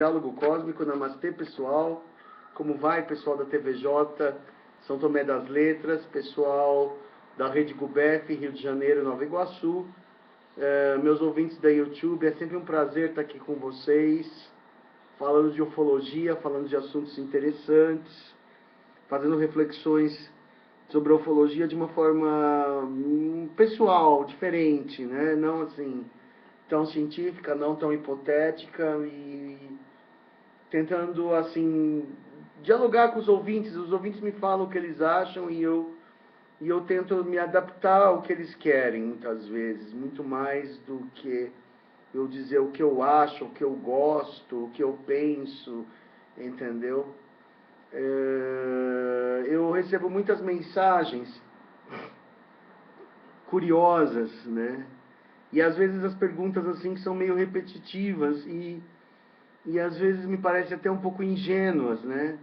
Diálogo Cósmico, namastê pessoal, como vai pessoal da TVJ, São Tomé das Letras, pessoal da Rede Gubef, Rio de Janeiro, Nova Iguaçu, meus ouvintes da YouTube, é sempre um prazer estar aqui com vocês, falando de ufologia, falando de assuntos interessantes, fazendo reflexões sobre a ufologia de uma forma pessoal, diferente, né? Não assim tão científica, não tão hipotética, e tentando assim dialogar com os ouvintes me falam o que eles acham e eu tento me adaptar ao que eles querem, muitas vezes, muito mais do que eu dizer o que eu acho, o que eu gosto, o que eu penso, entendeu? Eu recebo muitas mensagens curiosas, né? E às vezes as perguntas assim são meio repetitivas e às vezes me parece até um pouco ingênuas, né?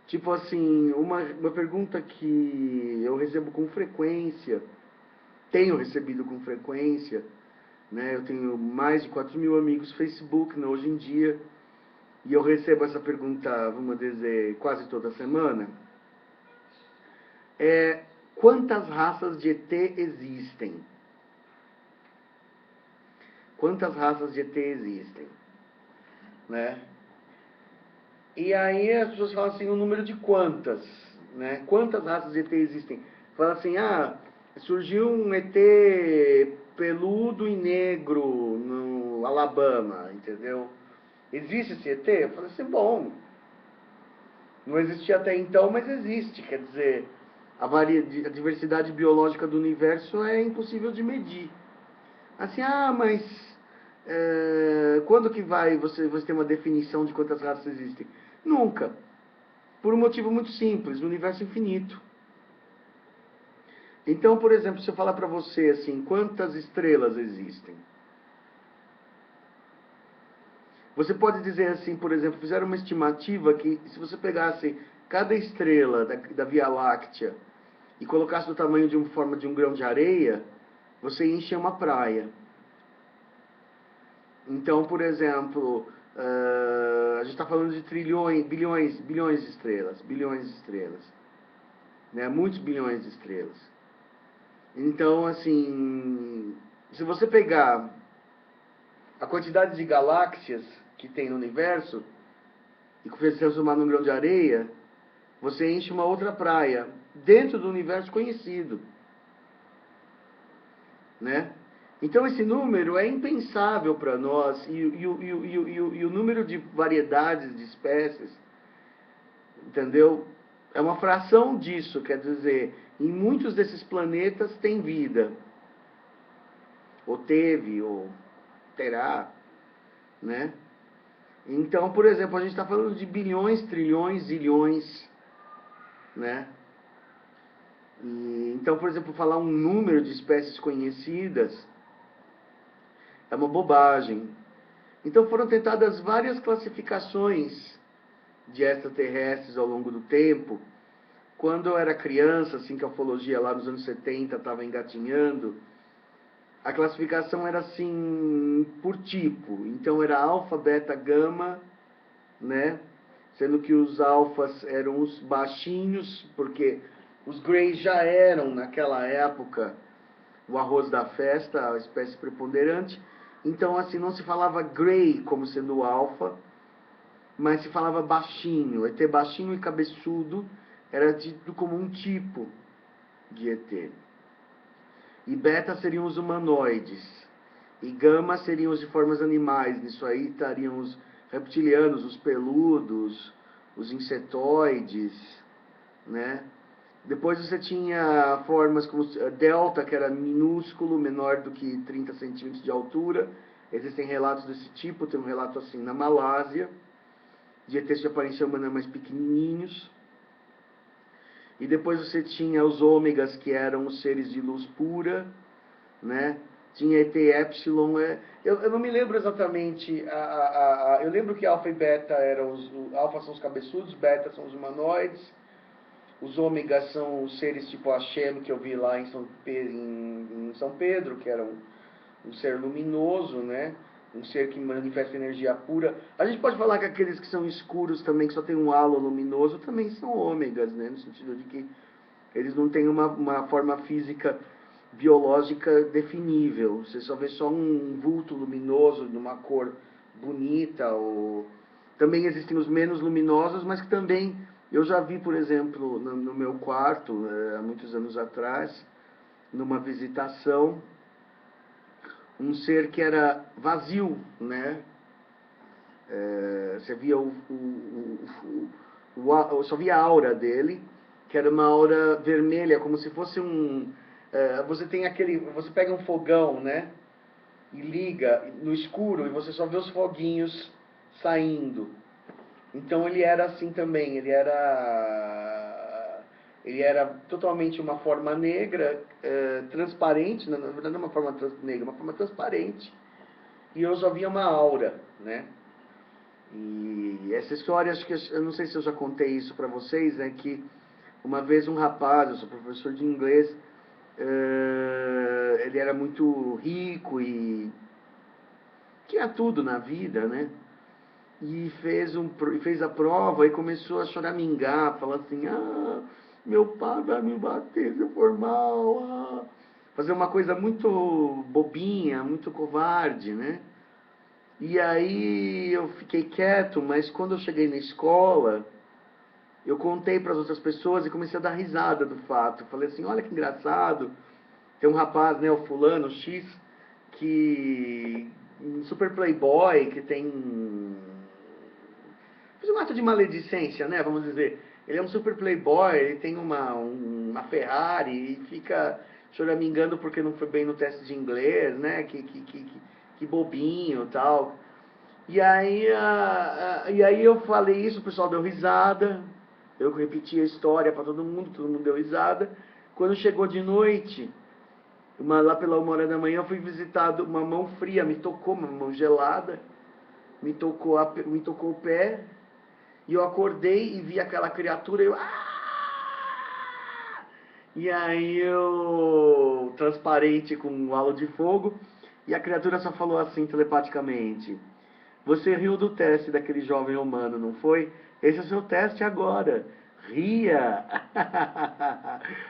Tipo assim, uma pergunta que eu recebo com frequência, tenho recebido com frequência, né? Eu tenho mais de 4.000 amigos no Facebook, né, hoje em dia, e eu recebo essa pergunta, vamos dizer, quase toda semana. Quantas raças de ET existem? Quantas raças de ET existem? Né? E aí as pessoas falam assim, o número de quantas? Né? Quantas raças de ET existem? Fala assim, surgiu um ET peludo e negro no Alabama, entendeu? Existe esse ET? Eu falei assim, bom, não existia até então, mas existe. Quer dizer, a diversidade biológica do universo é impossível de medir. Assim, mas quando que você ter uma definição de quantas raças existem? Nunca. Por um motivo muito simples, o universo é infinito. Então, por exemplo, se eu falar para você assim, quantas estrelas existem? Você pode dizer assim, por exemplo, fizeram uma estimativa que se você pegasse cada estrela da Via Láctea e colocasse do tamanho de uma forma de um grão de areia, você enche uma praia. Então, por exemplo, a gente está falando de bilhões de estrelas, né? Muitos bilhões de estrelas. Então, assim, se você pegar a quantidade de galáxias que tem no universo e se transformar num grão de areia, você enche uma outra praia dentro do universo conhecido, né? Então esse número é impensável para nós e o número de variedades de espécies, entendeu? É uma fração disso, quer dizer, em muitos desses planetas tem vida, ou teve, ou terá, né? Então, por exemplo, a gente está falando de bilhões, trilhões, zilhões, né? Então, por exemplo, falar um número de espécies conhecidas é uma bobagem. Então foram tentadas várias classificações de extraterrestres ao longo do tempo. Quando eu era criança, assim que a ufologia lá nos anos 70 estava engatinhando, a classificação era assim, por tipo. Então era alfa, beta, gama, né? Sendo que os alfas eram os baixinhos, porque os greys já eram, naquela época, o arroz da festa, a espécie preponderante. Então, assim, não se falava grey como sendo alfa, mas se falava baixinho. ET baixinho e cabeçudo era tido como um tipo de ET. E beta seriam os humanoides. E gama seriam os de formas animais. Nisso aí estariam os reptilianos, os peludos, os insetoides, né? Depois você tinha formas como delta, que era minúsculo, menor do que 30 centímetros de altura. Existem relatos desse tipo, tem um relato assim na Malásia, de ETs de aparência humana mais pequenininhos. E depois você tinha os ômegas, que eram os seres de luz pura, né? Tinha ET Epsilon. Eu não me lembro exatamente. Eu lembro que alfa e beta eram alfa são os cabeçudos, beta são os humanoides. Os ômegas são os seres tipo Hashem, que eu vi lá em São Pedro, que era um ser luminoso, né? um ser que manifesta energia pura. A gente pode falar que aqueles que são escuros também, que só tem um halo luminoso, também são ômegas, né? No sentido de que eles não têm uma forma física biológica definível. Você só vê só um vulto luminoso de uma cor bonita. Ou... Também existem os menos luminosos, mas que também eu já vi, por exemplo, no meu quarto, há muitos anos atrás, numa visitação, um ser que era vazio, né? Você via só via a aura dele, que era uma aura vermelha, como se fosse um... você tem aquele... Você pega um fogão, né? E liga no escuro e você só vê os foguinhos saindo. Então ele era assim também, ele era totalmente uma forma negra, transparente, na verdade não é uma forma negra, uma forma transparente, e eu só via uma aura, né? E essa história, acho que eu não sei se eu já contei isso para vocês, é que uma vez um rapaz, eu sou professor de inglês, ele era muito rico e tinha tudo na vida, né? E fez a prova e começou a choramingar, falar assim, meu pai vai me bater se eu for mal, fazer uma coisa muito bobinha, muito covarde, né? E aí eu fiquei quieto, mas quando eu cheguei na escola, eu contei para as outras pessoas e comecei a dar risada do fato. Falei assim, olha que engraçado, tem um rapaz, né, o fulano X, que um super playboy, que tem fez um ato de maledicência, né, vamos dizer. Ele é um super playboy, ele tem uma Ferrari e fica choramingando porque não foi bem no teste de inglês, né, que bobinho, tal. E aí eu falei isso, o pessoal deu risada, eu repeti a história para todo mundo deu risada. Quando chegou de noite, lá pela 1h da manhã, eu fui visitado, uma mão fria me tocou, uma mão gelada, me tocou o pé, e eu acordei e vi aquela criatura, e aí eu, transparente com um halo de fogo, e a criatura só falou assim telepaticamente, você riu do teste daquele jovem humano, não foi? Esse é o seu teste agora. Ria.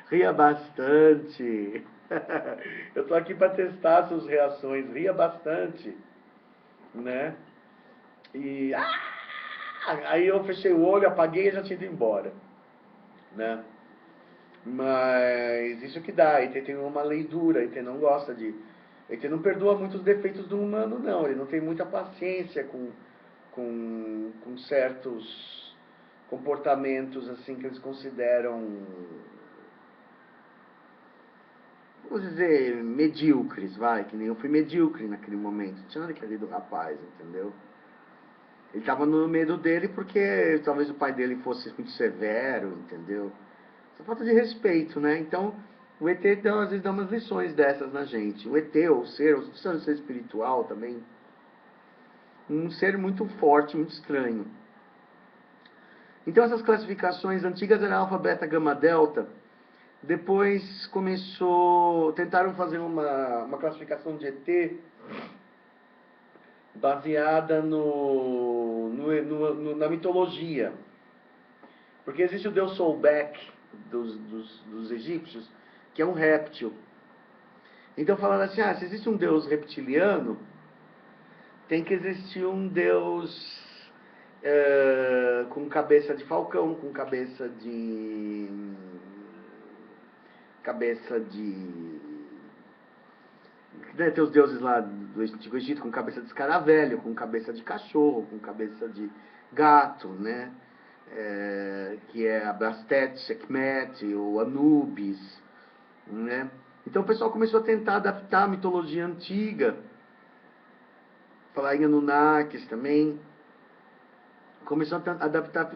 Ria bastante. Eu estou aqui para testar suas reações. Ria bastante. Né? E... aí eu fechei o olho, apaguei e já tinha ido embora. Né? Mas isso que dá. ET tem uma lei dura. ET não gosta de... ET não perdoa muito os defeitos do humano, não. Ele não tem muita paciência com certos comportamentos assim que eles consideram, vamos dizer, medíocres, vai, que nem eu fui medíocre naquele momento. Não tinha nada que ali do rapaz, entendeu? Ele estava no medo dele porque talvez o pai dele fosse muito severo, entendeu? Essa falta de respeito, né? Então, o ET então, às vezes dá umas lições dessas na gente. O ET, o ser espiritual também, um ser muito forte, muito estranho. Então essas classificações antigas eram alfa, beta, gama, delta. Depois tentaram fazer uma classificação de ET baseada na mitologia. Porque existe o deus Solbeck dos egípcios, que é um réptil. Então falaram assim, se existe um deus reptiliano, tem que existir um deus com cabeça de falcão, com cabeça de né, tem os deuses lá do Antigo Egito com cabeça de escaravelho, com cabeça de cachorro, com cabeça de gato, né? Que é a Bastet, Sekhmet, ou Anubis, né? Então o pessoal começou a tentar adaptar a mitologia antiga, falar em Anunnakis também, começou a adaptar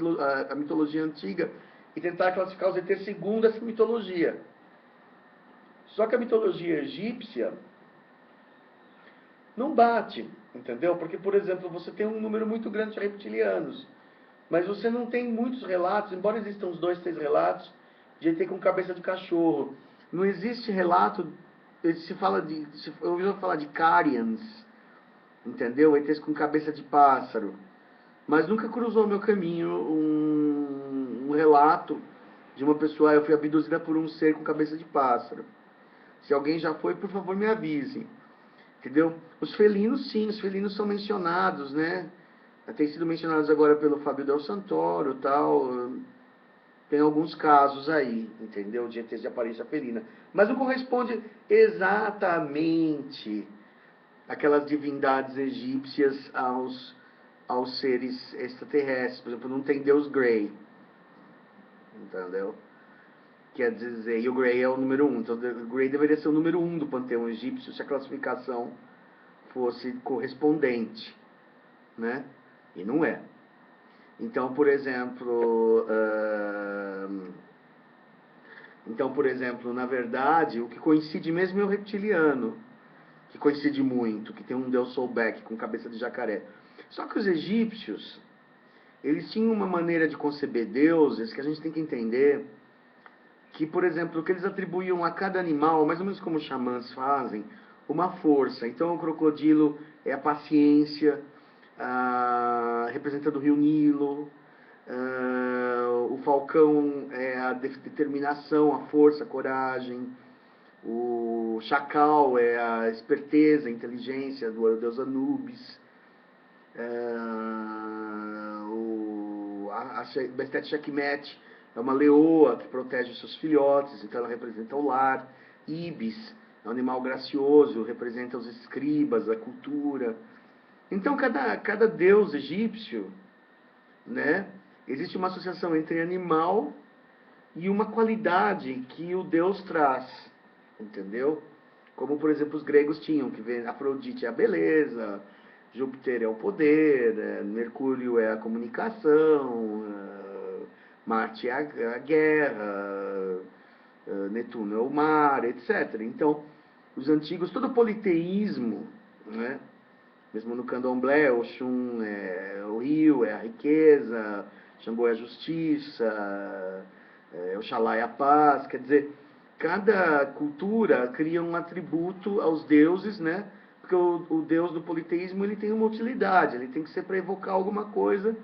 a mitologia antiga e tentar classificar os ETs segundo essa mitologia. Só que a mitologia egípcia não bate, entendeu? Porque, por exemplo, você tem um número muito grande de reptilianos, mas você não tem muitos relatos, embora existam uns 2, 3 relatos, de ET com cabeça de cachorro. Não existe relato, eu ouvi falar de Carians, entendeu? ETs com cabeça de pássaro. Mas nunca cruzou meu caminho um relato de uma pessoa: eu fui abduzida por um ser com cabeça de pássaro. Se alguém já foi, por favor, me avise. Entendeu? Os felinos, sim, os felinos são mencionados, né? Tem sido mencionados agora pelo Fábio Del Santoro, tal. Tem alguns casos aí, entendeu? De ETs de aparência felina. Mas não corresponde exatamente aquelas divindades egípcias aos seres extraterrestres. Por exemplo, não tem Deus Grey, entendeu? Quer dizer, e o Grey é o número 1. Então, o Grey deveria ser o número 1 do panteão egípcio se a classificação fosse correspondente, né? E não é. Então, por exemplo, na verdade, o que coincide mesmo é o reptiliano, que coincide muito, que tem um deus Sobek com cabeça de jacaré. Só que os egípcios, eles tinham uma maneira de conceber deuses que a gente tem que entender, que, por exemplo, que eles atribuíam a cada animal, mais ou menos como os xamãs fazem, uma força. Então, o crocodilo é a paciência, representando o rio Nilo. O falcão é a determinação, a força, a coragem. O chacal é a esperteza, a inteligência do deus Anubis. A Bestet Sekhmet é uma leoa que protege os seus filhotes, então ela representa o lar. Ibis é um animal gracioso, representa os escribas, a cultura. Então, cada deus egípcio, né, existe uma associação entre animal e uma qualidade que o deus traz, entendeu? Como, por exemplo, os gregos tinham, que Afrodite é a beleza, Júpiter é o poder, Mercúrio é a comunicação, Marte é a guerra, Netuno é o mar, etc. Então, os antigos, todo o politeísmo, né? Mesmo no candomblé, Oxum é o rio, é a riqueza, Xangô é a justiça, Oxalá é a paz. Quer dizer, cada cultura cria um atributo aos deuses, né? Porque o deus do politeísmo, ele tem uma utilidade, ele tem que ser para evocar alguma coisa,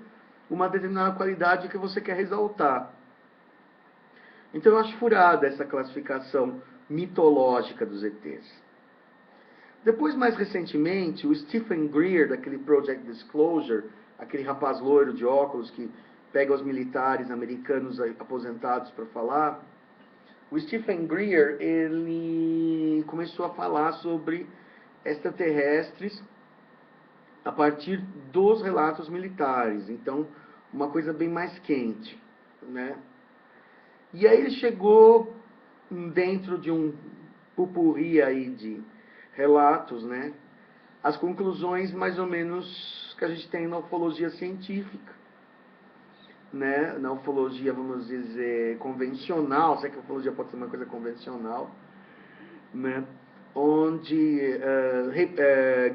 uma determinada qualidade que você quer exaltar. Então eu acho furada essa classificação mitológica dos ETs. Depois, mais recentemente, o Stephen Greer, daquele Project Disclosure, aquele rapaz loiro de óculos que pega os militares americanos aposentados para falar, o Stephen Greer, ele começou a falar sobre extraterrestres a partir dos relatos militares. Então, uma coisa bem mais quente, né? E aí ele chegou dentro de um pupurri aí de relatos, né? As conclusões mais ou menos que a gente tem na ufologia científica, né? Na ufologia, vamos dizer, convencional, se é que a ufologia pode ser uma coisa convencional, né? Onde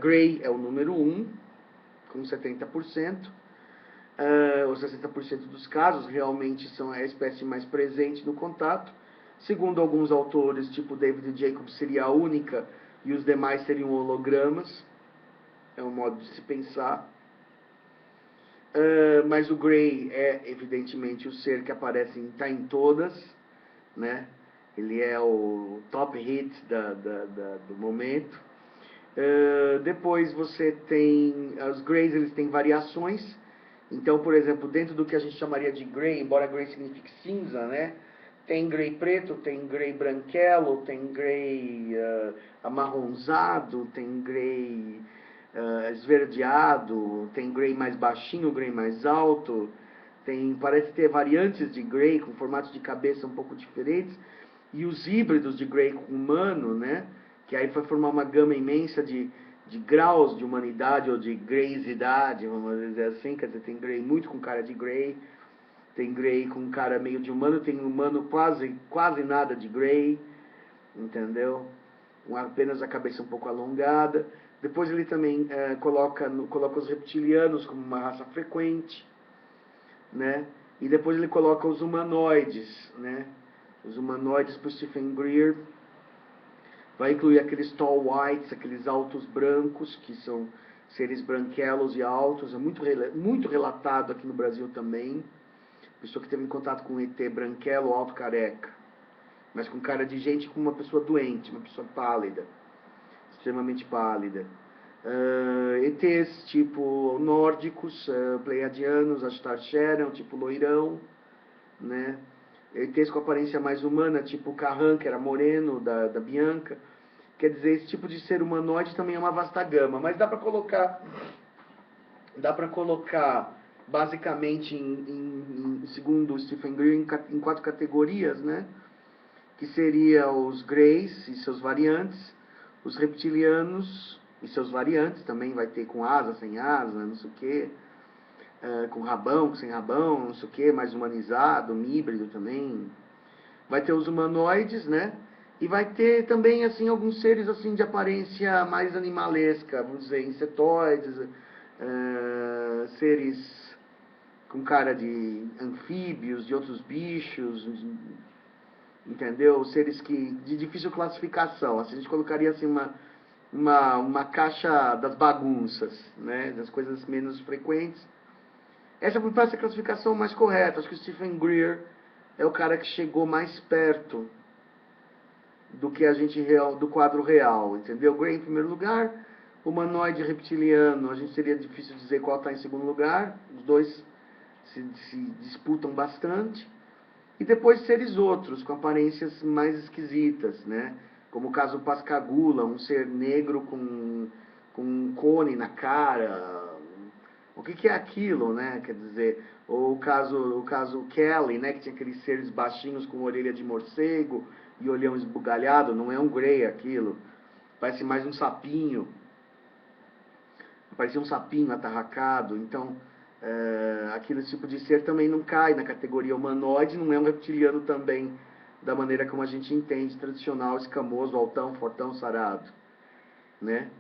Gray é o número 1, com 70%. Os 60% dos casos realmente são a espécie mais presente no contato. Segundo alguns autores, tipo David Jacobs, seria a única e os demais seriam hologramas. É um modo de se pensar. Mas o Gray é, evidentemente, o ser que aparece está em todas, né? Ele é o top hit do momento. Depois você tem... Os Grays, eles têm variações. Então, por exemplo, dentro do que a gente chamaria de Gray, embora Gray signifique cinza, né? Tem Gray preto, tem Gray branquelo, tem Gray amarronzado, tem Gray esverdeado, tem Gray mais baixinho, Gray mais alto, parece ter variantes de Gray com formatos de cabeça um pouco diferentes, e os híbridos de Gray com humano, né? Que aí foi formar uma gama imensa de graus de humanidade ou de graysidade, vamos dizer assim. Quer dizer, tem Gray muito com cara de Gray, tem Gray com cara meio de humano, tem humano quase nada de Gray, entendeu? Apenas a cabeça um pouco alongada. Depois ele também coloca os reptilianos como uma raça frequente, né? E depois ele coloca os humanoides, né? Os humanoides, para Stephen Greer, vai incluir aqueles tall whites, aqueles altos brancos, que seres branquelos e altos, é muito relatado aqui no Brasil também. Pessoa que teve em contato com ET branquelo, alto, careca, mas com cara de gente, com uma pessoa doente, uma pessoa pálida, extremamente pálida. ETs tipo nórdicos, pleiadianos, Ashtar Sheran, tipo loirão, né? ETs com aparência mais humana, tipo Carran, que era moreno, da Bianca. Quer dizer, esse tipo de ser humanoide também é uma vasta gama, mas dá para colocar basicamente, segundo o Stephen Greer, em 4 categorias, né? Que seria os Greys e seus variantes, os reptilianos e seus variantes, também vai ter com asa, sem asa, não sei o quê, com rabão, sem rabão, não sei o quê, mais humanizado, um híbrido também. Vai ter os humanoides, né? E vai ter também, assim, alguns seres, assim, de aparência mais animalesca, vamos dizer, insetoides, seres com cara de anfíbios, de outros bichos, entendeu? Seres de difícil classificação. Assim, a gente colocaria, assim, uma caixa das bagunças, né? Das coisas menos frequentes. Essa me parece a classificação mais correta. Acho que o Stephen Greer é o cara que chegou mais perto do que do quadro real, entendeu? Greer em primeiro lugar, humanoide reptiliano, a gente seria difícil dizer qual está em segundo lugar, os dois se disputam bastante, e depois seres outros, com aparências mais esquisitas, né? Como o caso Pascagoula, um ser negro com um cone na cara. O que é aquilo, né? Quer dizer, ou o caso Kelly, né? Que tinha aqueles seres baixinhos com orelha de morcego e olhão esbugalhado. Não é um Grey aquilo. Parece mais um sapinho. Parecia um sapinho atarracado. Então, aquele tipo de ser também não cai na categoria humanoide. Não é um reptiliano também, da maneira como a gente entende, tradicional, escamoso, altão, fortão, sarado, né?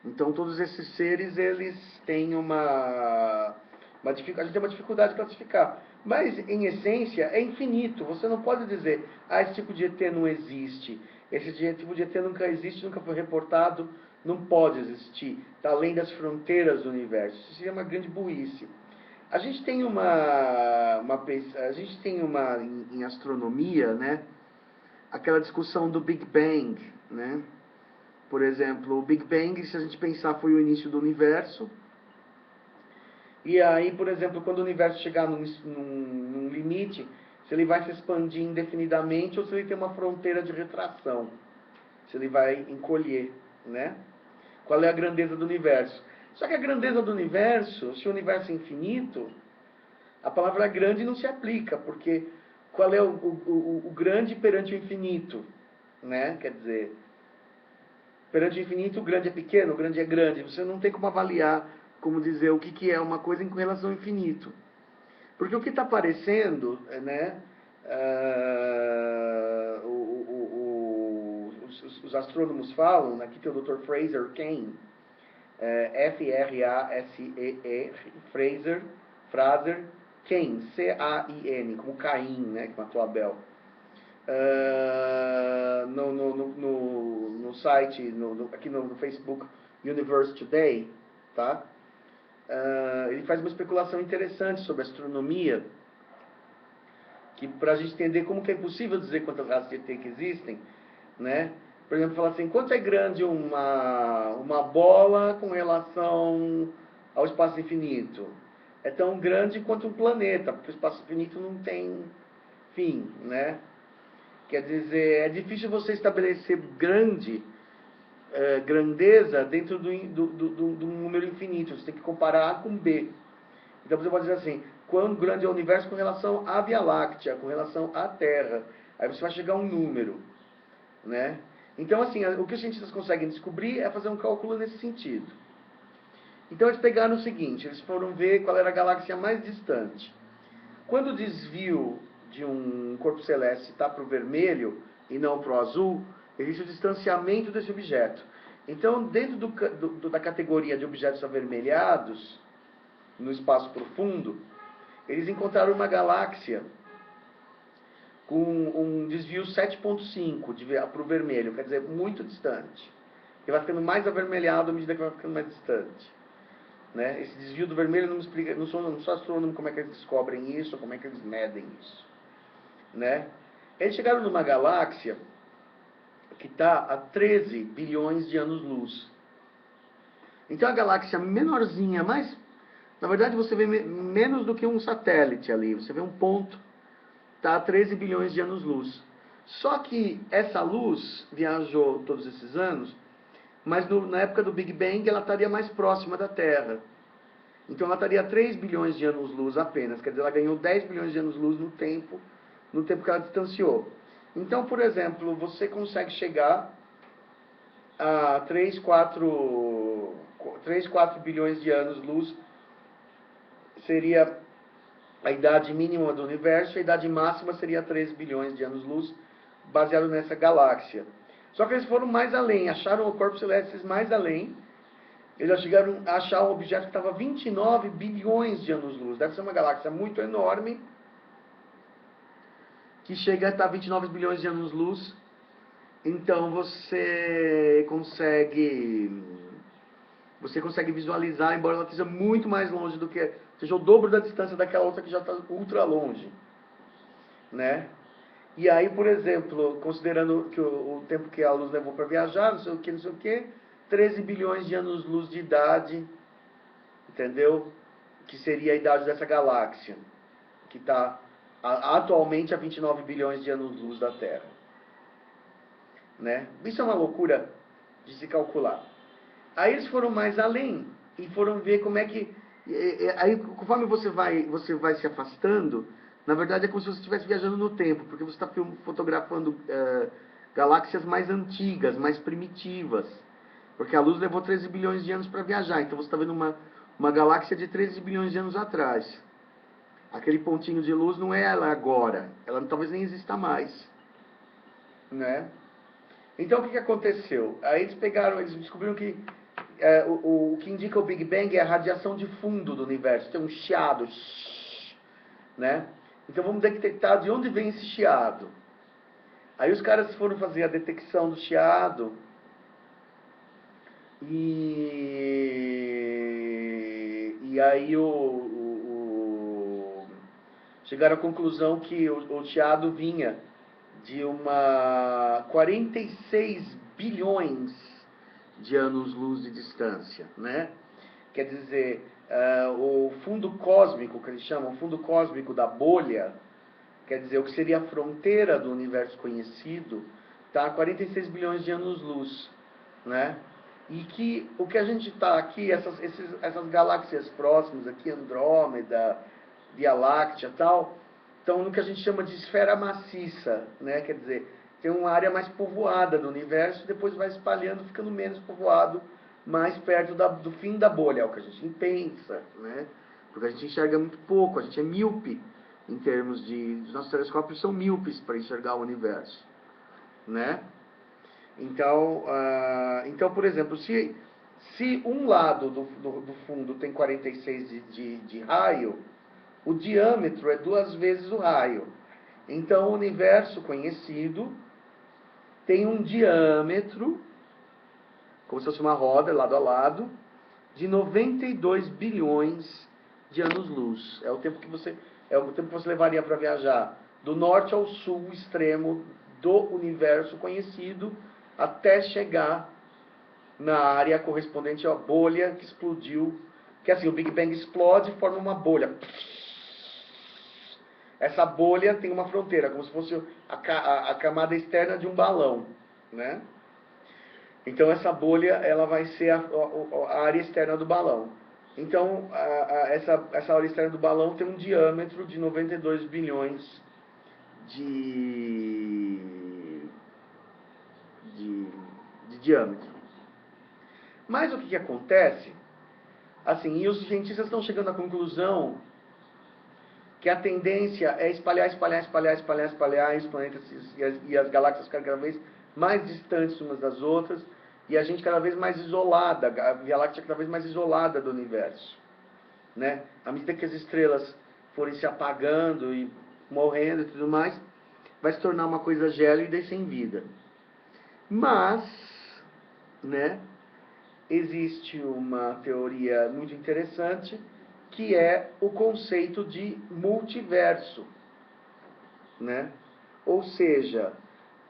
Então, todos esses seres, eles têm a gente tem uma dificuldade de classificar. Mas, em essência, é infinito. Você não pode dizer, esse tipo de ET não existe. Esse tipo de ET nunca existe, nunca foi reportado, não pode existir. Está além das fronteiras do universo. Isso seria uma grande burrice. A gente tem em astronomia, né, aquela discussão do Big Bang, né? Por exemplo, o Big Bang, se a gente pensar, foi o início do universo. E aí, por exemplo, quando o universo chegar num limite, se ele vai se expandir indefinidamente ou se ele tem uma fronteira de retração. Se ele vai encolher, né? Qual é a grandeza do universo? Só que a grandeza do universo, se o universo é infinito, a palavra grande não se aplica, porque qual é o grande perante o infinito, né? Quer dizer, perante o infinito, o grande é pequeno, o grande é grande. Você não tem como avaliar, como dizer o que é uma coisa em relação ao infinito. Porque o que está aparecendo, né, os astrônomos falam, aqui tem o Dr. Fraser Cain, F-R-A-S-E-E, Fraser Cain, C-A-I-N, como Caim, né, que matou Abel. No site, aqui no Facebook Universe Today, tá? Ele faz uma especulação interessante sobre astronomia, que para a gente entender como que é impossível dizer quantas raças de ET que existem, né? Por exemplo, falar assim, quanto é grande uma bola com relação ao espaço infinito? É tão grande quanto um planeta, porque o espaço infinito não tem fim, né? Quer dizer, é difícil você estabelecer grandeza dentro do número infinito. Você tem que comparar A com B. Então você pode dizer assim, quão grande é o universo com relação à Via Láctea, com relação à Terra. Aí você vai chegar a um número, né? Então, assim, o que os cientistas conseguem descobrir é fazer um cálculo nesse sentido. Então eles pegaram o seguinte, eles foram ver qual era a galáxia mais distante. Quando o desvio de um corpo celeste está para o vermelho e não para o azul, existe o distanciamento desse objeto. Então, dentro da categoria de objetos avermelhados, no espaço profundo, eles encontraram uma galáxia com um desvio 7.5 para o vermelho, quer dizer, muito distante. Que vai ficando mais avermelhado à medida que vai ficando mais distante. né? Esse desvio do vermelho não me explica, não sou astrônomo como é que eles descobrem isso, como é que eles medem isso, né? Eles chegaram numa galáxia que está a 13 bilhões de anos-luz. Então a galáxia menorzinha, mas na verdade você vê menos do que um satélite ali, você vê um ponto, está a 13 bilhões de anos-luz. Só que essa luz viajou todos esses anos, mas na época do Big Bang ela estaria mais próxima da Terra. Então ela estaria a 3 bilhões de anos-luz apenas, quer dizer, ela ganhou 10 bilhões de anos-luz no tempo que ela distanciou. Então, por exemplo, você consegue chegar a 4 bilhões de anos-luz, seria a idade mínima do universo, a idade máxima seria 13 bilhões de anos-luz, baseado nessa galáxia. Só que eles foram mais além, acharam corpos celestes mais além. Eles já chegaram a achar um objeto que estava a 29 bilhões de anos-luz. Deve ser uma galáxia muito enorme, que chega a estar a 29 bilhões de anos-luz. Então você consegue visualizar, embora ela esteja muito mais longe do que, seja o dobro da distância daquela outra que já está ultra longe, né? E aí, por exemplo, considerando que o tempo que a luz levou para viajar, não sei o que, 13 bilhões de anos-luz de idade, entendeu? Que seria a idade dessa galáxia, que está atualmente a 29 bilhões de anos-luz da Terra, né? Isso é uma loucura de se calcular. Aí eles foram mais além e foram ver como é que... Aí, conforme você vai se afastando, na verdade é como se você estivesse viajando no tempo, porque você está fotografando galáxias mais antigas, mais primitivas. Porque a luz levou 13 bilhões de anos para viajar, então você está vendo uma galáxia de 13 bilhões de anos atrás. Aquele pontinho de luz não é ela agora, ela talvez nem exista mais, né? Então o que aconteceu? Aí eles descobriram que o que indica o Big Bang é a radiação de fundo do universo, tem um chiado, né? Então vamos detectar de onde vem esse chiado. Aí os caras foram fazer a detecção do chiado e aí chegaram à conclusão que o chiado vinha de 46 bilhões de anos-luz de distância, né? Quer dizer, o fundo cósmico, que eles chamam, o fundo cósmico da bolha, quer dizer, o que seria a fronteira do universo conhecido, está a 46 bilhões de anos-luz, né? E que o que a gente está aqui, essas galáxias próximas aqui, Andrômeda, Via Láctea e tal, estão no que a gente chama de esfera maciça, né? Quer dizer, tem uma área mais povoada do universo e depois vai espalhando, ficando menos povoado, mais perto do fim da bolha, é o que a gente pensa, né? Porque a gente enxerga muito pouco, a gente é míope em termos de... Os nossos telescópios são míopes para enxergar o universo, né? Então, por exemplo, se um lado do fundo tem 46 de raio, o diâmetro é 2 vezes o raio. Então, o universo conhecido tem um diâmetro, como se fosse uma roda, lado a lado, de 92 bilhões de anos-luz. É o tempo que você levaria para viajar do norte ao sul extremo do universo conhecido até chegar na área correspondente à bolha que explodiu. Que assim, o Big Bang explode e forma uma bolha. Essa bolha tem uma fronteira, como se fosse a camada externa de um balão, né? Então essa bolha ela vai ser a área externa do balão. Então essa área externa do balão tem um diâmetro de 92 bilhões de diâmetro. Mas o que acontece? Assim, e os cientistas estão chegando à conclusão que a tendência é espalhar os planetas e as galáxias ficarem cada vez mais distantes umas das outras, e a gente cada vez mais isolada, a Via Láctea cada vez mais isolada do universo, né? À medida que as estrelas forem se apagando e morrendo e tudo mais, vai se tornar uma coisa gélida e sem vida. Mas, né, existe uma teoria muito interessante, que é o conceito de multiverso, né? Ou seja,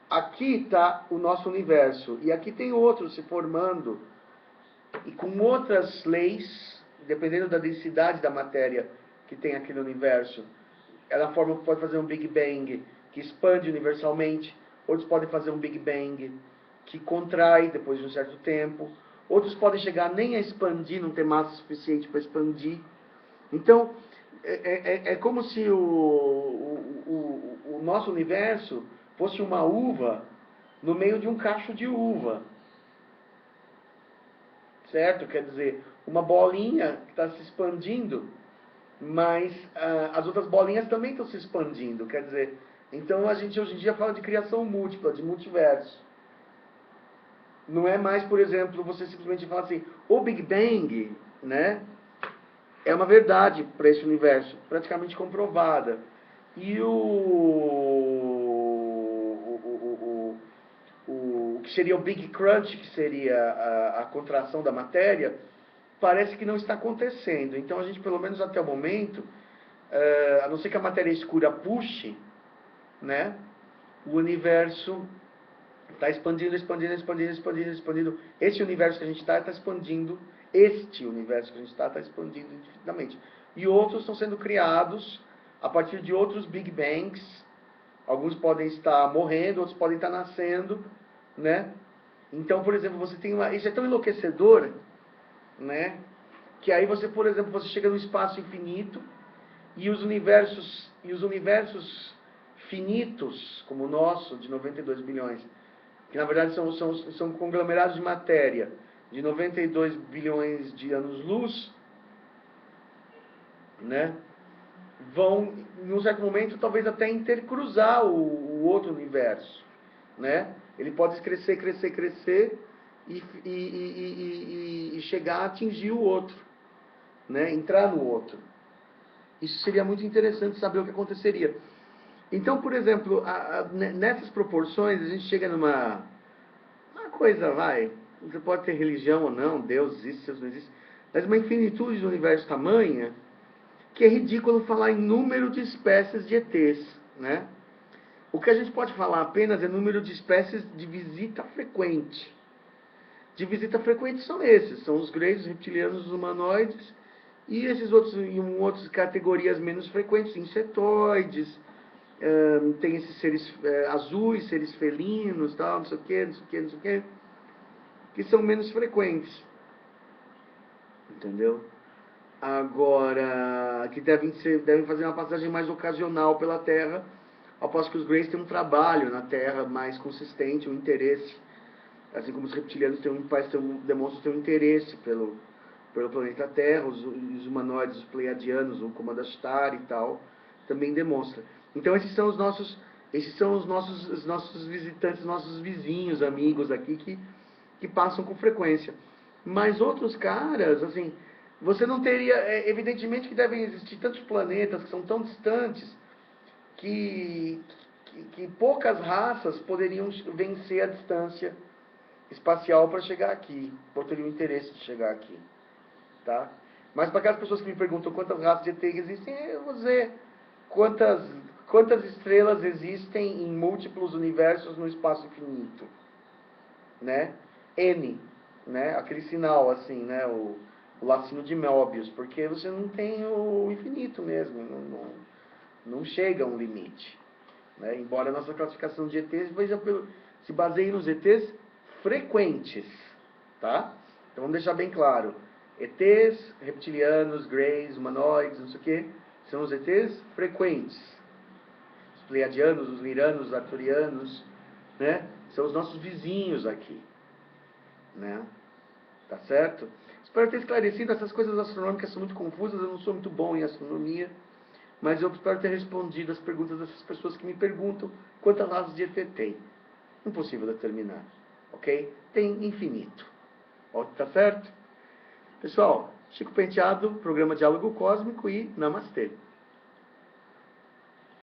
aqui está o nosso universo, e aqui tem outro se formando, e com outras leis, dependendo da densidade da matéria que tem aquele universo, ela pode fazer um Big Bang que expande universalmente, outros podem fazer um Big Bang que contrai depois de um certo tempo, outros podem chegar nem a expandir, não ter massa suficiente para expandir. Então, é como se o nosso universo fosse uma uva no meio de um cacho de uva. Certo? Quer dizer, uma bolinha que está se expandindo, mas as outras bolinhas também estão se expandindo. Quer dizer, então a gente hoje em dia fala de criação múltipla, de multiverso. Não é mais, por exemplo, você simplesmente falar assim, o Big Bang, né, é uma verdade para esse universo, praticamente comprovada. E o que seria o Big Crunch, que seria a contração da matéria, parece que não está acontecendo. Então a gente, pelo menos até o momento, a não ser que a matéria escura puxe, né, o universo está expandindo, expandindo, expandindo, expandindo, expandindo. Esse universo que a gente está expandindo. Este universo que a gente está expandindo infinitamente. E outros estão sendo criados a partir de outros Big Bangs. Alguns podem estar morrendo, outros podem estar nascendo, né? Então, por exemplo, você tem isso é tão enlouquecedor, né? Que aí você, por exemplo, você chega no espaço infinito e os universos finitos, como o nosso, de 92 bilhões, que na verdade são conglomerados de matéria de 92 bilhões de anos-luz, né? Vão, em um certo momento, talvez até intercruzar o outro universo, né? Ele pode crescer, crescer, crescer e chegar a atingir o outro, né? Entrar no outro. Isso seria muito interessante saber o que aconteceria. Então, por exemplo, nessas proporções, a gente chega numa coisa, você pode ter religião ou não, Deus existe, Deus não existe, mas uma infinitude do universo tamanha, que é ridículo falar em número de espécies de ETs, né? O que a gente pode falar apenas é número de espécies de visita frequente. De visita frequente são esses, são os greys, os reptilianos, os humanoides, e esses outros, em outras categorias menos frequentes, insetoides, tem esses seres azuis, seres felinos, tal, não sei o que, não sei o que, não sei o que, que são menos frequentes. Entendeu? Agora, que devem fazer uma passagem mais ocasional pela Terra, após que os Greys têm um trabalho na Terra mais consistente, um interesse, assim como os reptilianos demonstram ter um interesse pelo planeta Terra, os humanoides, os pleiadianos, o Comandastar e tal, também demonstram. Então esses são os nossos visitantes, nossos vizinhos, amigos aqui, que passam com frequência. Mas outros caras, assim, você não teria, evidentemente que devem existir tantos planetas que são tão distantes que poucas raças poderiam vencer a distância espacial para chegar aqui, ou teriam interesse de chegar aqui, tá? Mas para aquelas pessoas que me perguntam quantas raças de ET existem, eu vou dizer quantas estrelas existem em múltiplos universos no espaço infinito, né? N, né? Aquele sinal assim, né? O lacinho de Möbius, porque você não tem o infinito mesmo, não chega a um limite, né? Embora a nossa classificação de ETs se baseie nos ETs frequentes, tá? Então vamos deixar bem claro, ETs, reptilianos, greys, humanoides, não sei o que, são os ETs frequentes. Os pleiadianos, os liranos, os arturianos, né? São os nossos vizinhos aqui, né? Tá certo? Espero ter esclarecido. Essas coisas astronômicas são muito confusas, eu não sou muito bom em astronomia, mas eu espero ter respondido as perguntas dessas pessoas que me perguntam quantas raças de ET tem. Impossível determinar, ok? Tem infinito. Tá certo? Pessoal, Chico Penteado, programa Diálogo Cósmico e Namastê.